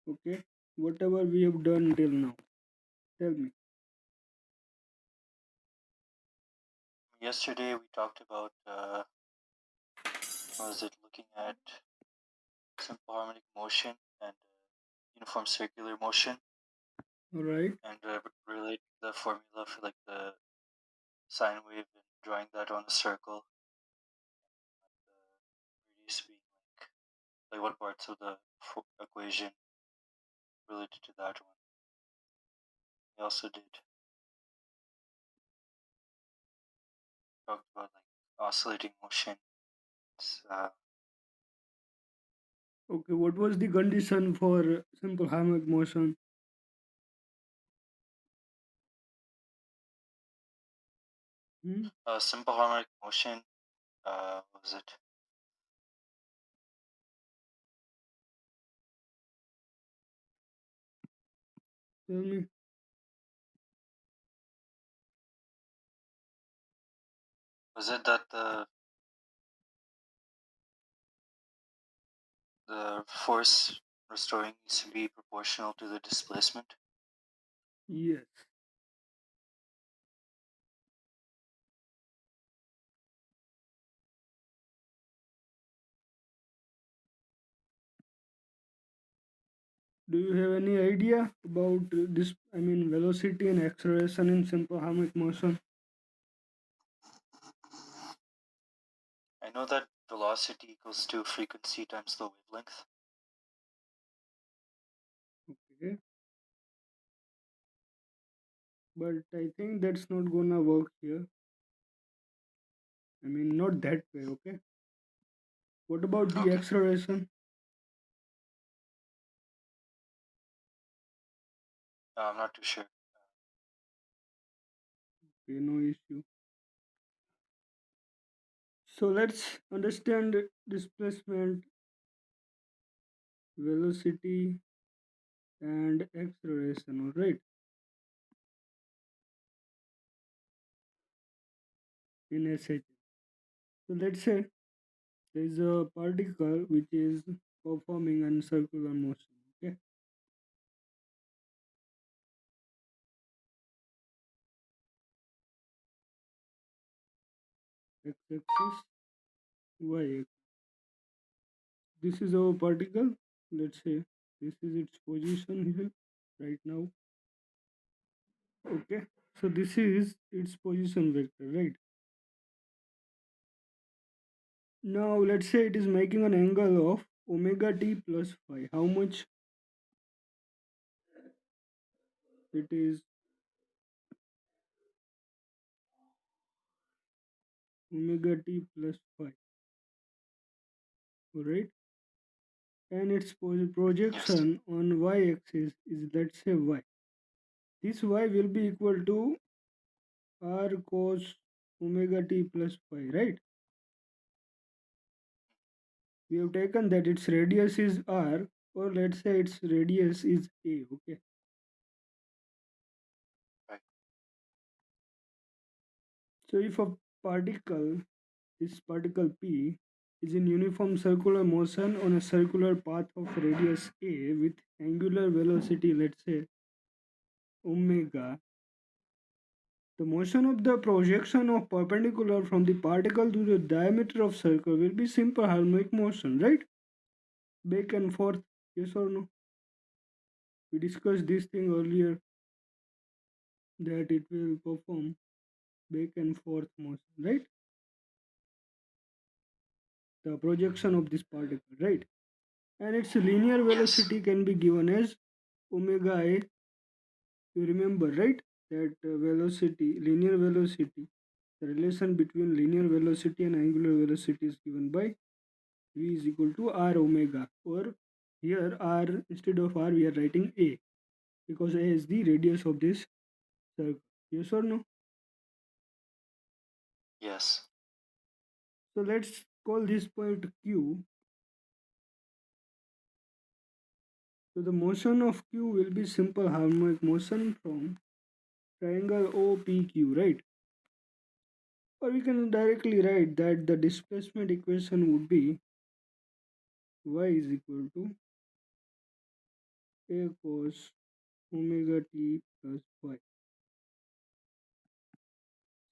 Okay, whatever we have done till now. Tell me. Yesterday we talked about what was it? Looking at simple harmonic motion and uniform circular motion, All right. and relating the formula for like the sine wave and drawing that on a circle. The radius being like what parts of the equation related to that one. We also did talk about like oscillating motion. It's, Okay, what was the condition for simple harmonic motion? Hmm? simple harmonic motion. What was it? Tell me. Was it that the force restoring needs to be proportional to the displacement? Yes. Do you have any idea about this? I mean, velocity and acceleration in simple harmonic motion? I know that velocity equals to frequency times the wavelength. Okay, but I think that's not gonna work here. I mean, not that way. Okay. What about the Okay, acceleration? I'm not too sure. Okay, no issue. So let's understand displacement, velocity, and acceleration. All right, in SH. So let's say there is a particle which is performing a circular motion. Okay, x-axis, y-axis. This is our particle. Let's say this is its position here right now. Okay, so this is its position vector, right? Now let's say it is making an angle of omega t plus phi. How much? It is omega t plus phi. Alright, and its Yes, projection on y-axis is, let's say, y. This y will be equal to r cos omega t plus phi, right? We have taken that its radius is r, or let's say its radius is a. Okay, right. so if a particle, this particle p, is in uniform circular motion on a circular path of radius a with angular velocity, let's say omega, the motion of the projection of perpendicular from the particle to the diameter of circle will be simple harmonic motion, right? Back and forth, yes or no? We discussed this thing earlier that it will perform back and forth motion, right? The projection of this particle, right? And its linear Yes, velocity can be given as omega I. You remember, right? That velocity, linear velocity, the relation between linear velocity and angular velocity is given by v is equal to r omega, or here r, instead of r we are writing a, because a is the radius of this circle. Yes or no? yes, So let's call this point q. So the motion of q will be simple harmonic motion from triangle opq, right? Or we can directly write that the displacement equation would be y is equal to a cos omega t plus phi.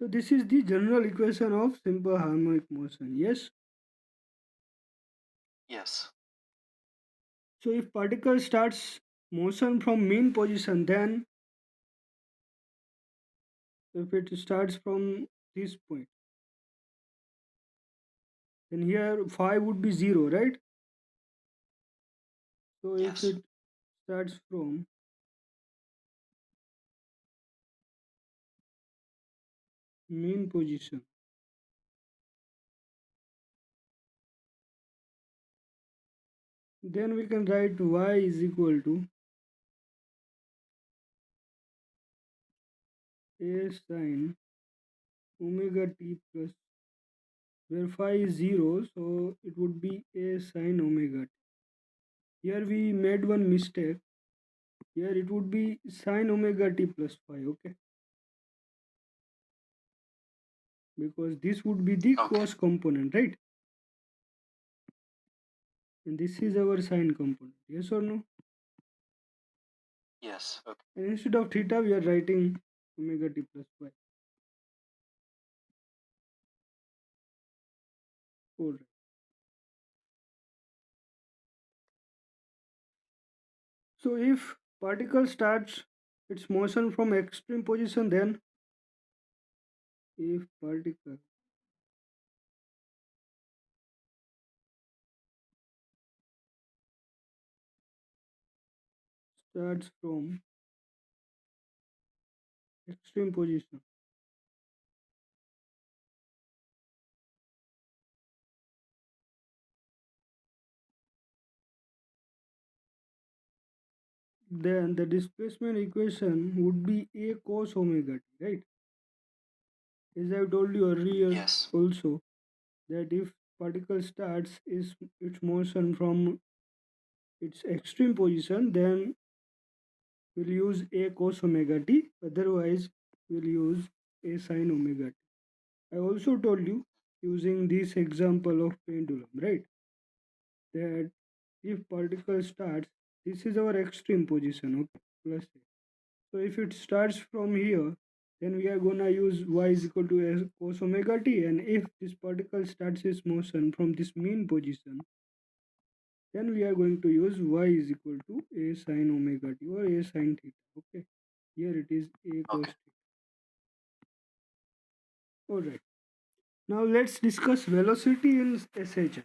So this is the general equation of simple harmonic motion. Yes. Yes. So if particle starts motion from mean position, then if it starts from this point, then here phi would be 0, right? So if Yes. it starts from mean position, then we can write y is equal to a sine omega t plus, where phi is 0, so it would be a sine omega t. Here we made one mistake. Here it would be sine omega t plus phi, okay? Because this would be the Okay. cos component, right? And this is our sine component. Yes or no? Yes. Okay. And instead of theta, we are writing omega t plus phi. Alright. So if particle starts its motion from extreme position, then if particle starts from extreme position, then the displacement equation would be a cos omega t, right? As I told you earlier Yes. also, that if particle starts its motion from its extreme position, then we'll use a cos omega t, otherwise we'll use a sin omega t. I also told you using this example of pendulum, right? That if particle starts, this is our extreme position, okay, plus a. So if it starts from here, then we are gonna use y is equal to a cos omega t, and if this particle starts its motion from this mean position, then we are going to use y is equal to a sin omega t or a sin theta. Okay, here it is a cos Okay. theta. All right. Now let's discuss velocity in SHN.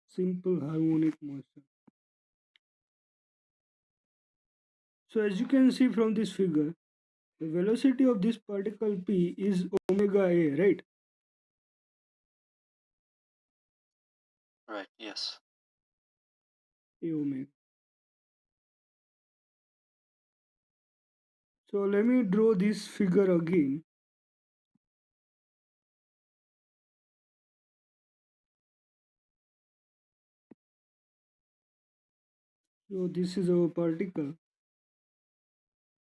Simple harmonic motion. So as you can see from this figure, the velocity of this particle p is omega a, right? Right. Yes. A omega. So let me draw this figure again. So this is our particle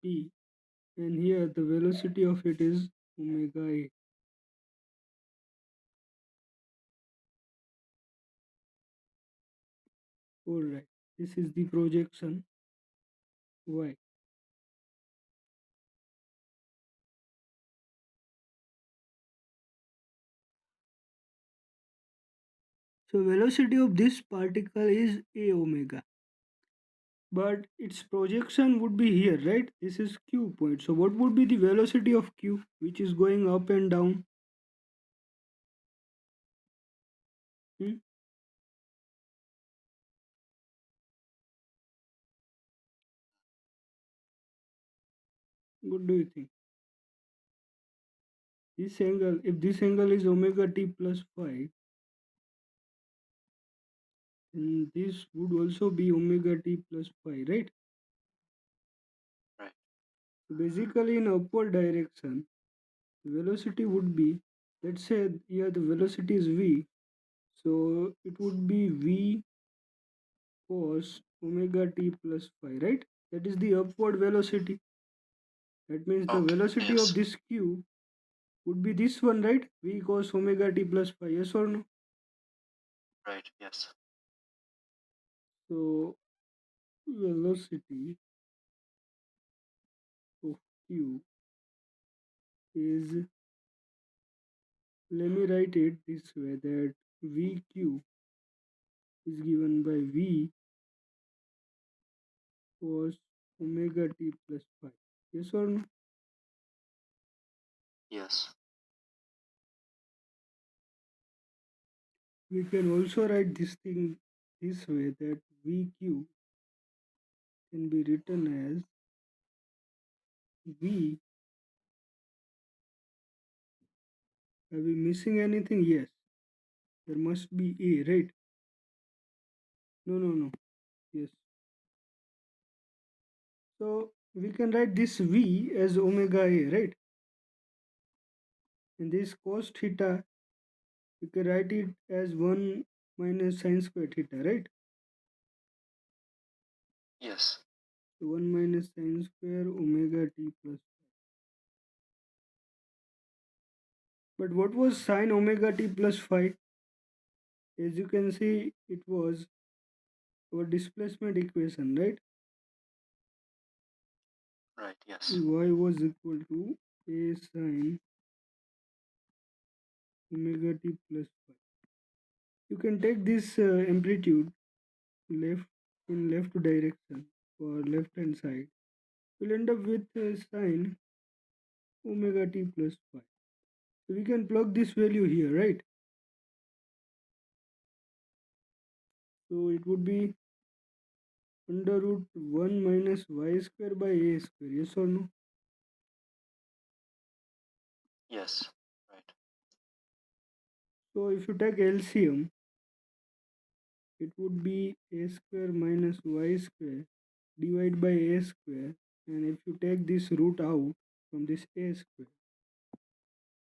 p, and here the velocity of it is omega a. Alright, this is the projection y. So velocity of this particle is a omega, but its projection would be here, right? This is q point. So what would be the velocity of q, which is going up and down? Hmm? What do you think? This angle, if this angle is omega t plus phi, then this would also be omega t plus phi, right? Right. So basically in upward direction, the velocity would be, let's say here the velocity is v, so it would be v cos omega t plus phi, right? That is the upward velocity. That means the Okay. velocity of Yes. this q would be this one, right? V cos omega t plus phi. Yes or no? Right. Yes. So velocity of q is, let me write it this way, that vq is given by v cos omega t plus phi. Yes or no? Yes. We can also write this thing this way, that vq can be written as v. Are we missing anything? Yes. There must be a, right? No, no, no. Yes. So we can write this v as omega a, right? And this cos theta, we can write it as 1 minus sine square theta, right? Yes. So 1 minus sine square omega t plus. But what was sine omega t plus phi? As you can see, it was our displacement equation, right? Right. Yes. Y was equal to a sine omega t plus phi. You can take this amplitude left in left direction for left hand side. We'll end up with sine omega t plus phi. So we can plug this value here, right? So it would be under root 1 minus y square by a square. Yes or no? Yes. Right. So if you take LCM, it would be a square minus y square divided by a square. And if you take this root out from this a square,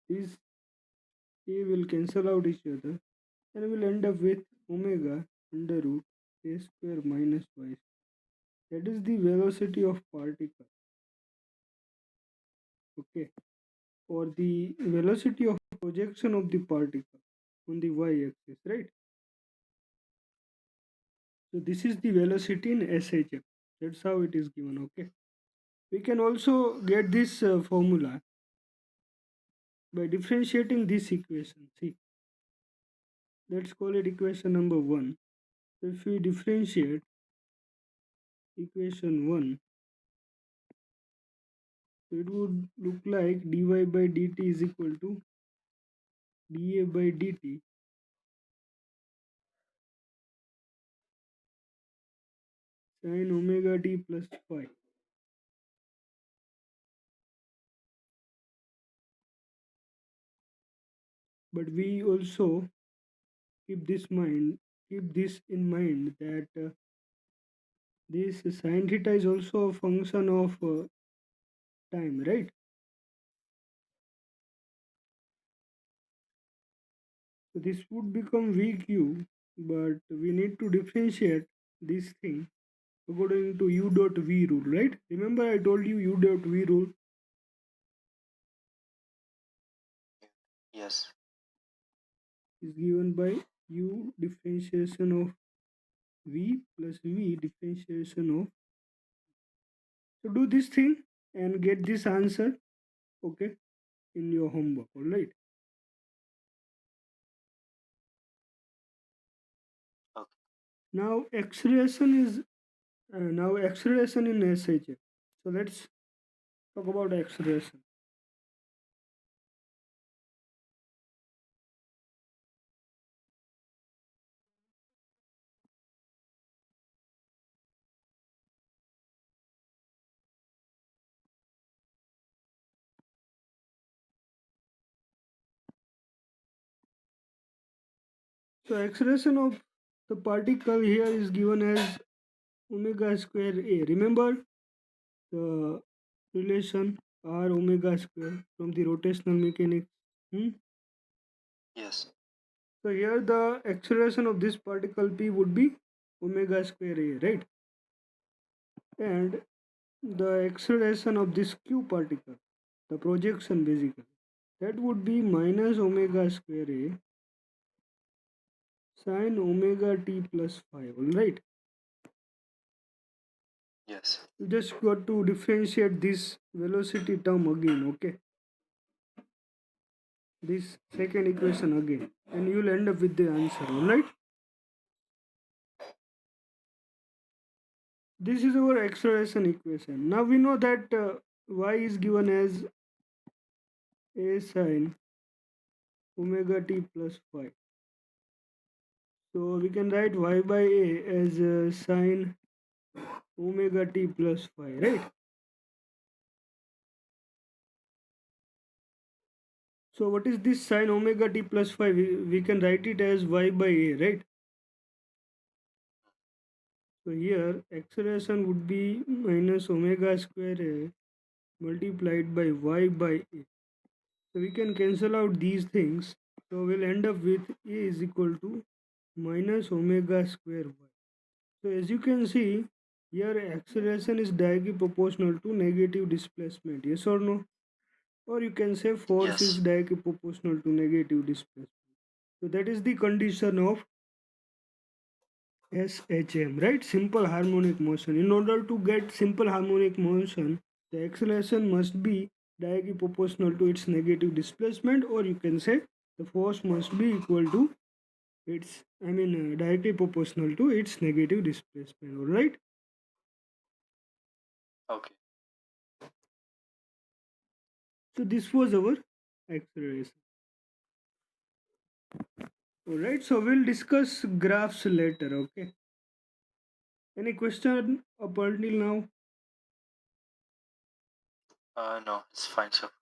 this a will cancel out each other and we'll end up with omega under root a square minus y square. That is the velocity of particle, okay, or the velocity of projection of the particle on the y-axis, right? So this is the velocity in SHF. That's how it is given, okay. We can also get this formula by differentiating this equation. See, let's call it equation number 1. So if we differentiate equation 1, so it would look like dy by dt is equal to dA by dt sin omega t plus phi. But we also keep this in mind that this sin theta is also a function of time, right? So this would become vq, but we need to differentiate this thing according to u dot v rule, right? Remember I told you u dot v rule Yes. is given by u differentiation of v plus v differentiation of. So do this thing and get this answer, okay, in your homework, all right? Okay. Now acceleration in SHF. So let's talk about acceleration. So acceleration of the particle here is given as omega square a. Remember the relation r omega square from the rotational mechanics. Hmm? Yes. So here the acceleration of this particle p would be omega square a, right? And the acceleration of this q particle, the projection basically, that would be minus omega square a sine omega t plus 5. All right. Yes. You just got to differentiate this velocity term again, okay? This second equation again, and you'll end up with the answer. All right. This is our acceleration equation. Now we know that y is given as a sine omega t plus 5. So we can write y by a as sine omega t plus 5, right? So what is this sine omega t plus 5? We can write it as y by a, right? So here acceleration would be minus omega square a multiplied by y by a. So we can cancel out these things. So we'll end up with a is equal to minus omega square y. So as you can see, here acceleration is directly proportional to negative displacement. Yes or no? Or you can say force is Yes. directly proportional to negative displacement. So that is the condition of SHM, right? Simple harmonic motion. In order to get simple harmonic motion, the acceleration must be directly proportional to its negative displacement, or you can say the force must be equal to its, directly proportional to its negative displacement. All right. Okay. So this was our acceleration. All right. So we'll discuss graphs later. Okay. Any question up until now? No, it's fine so far.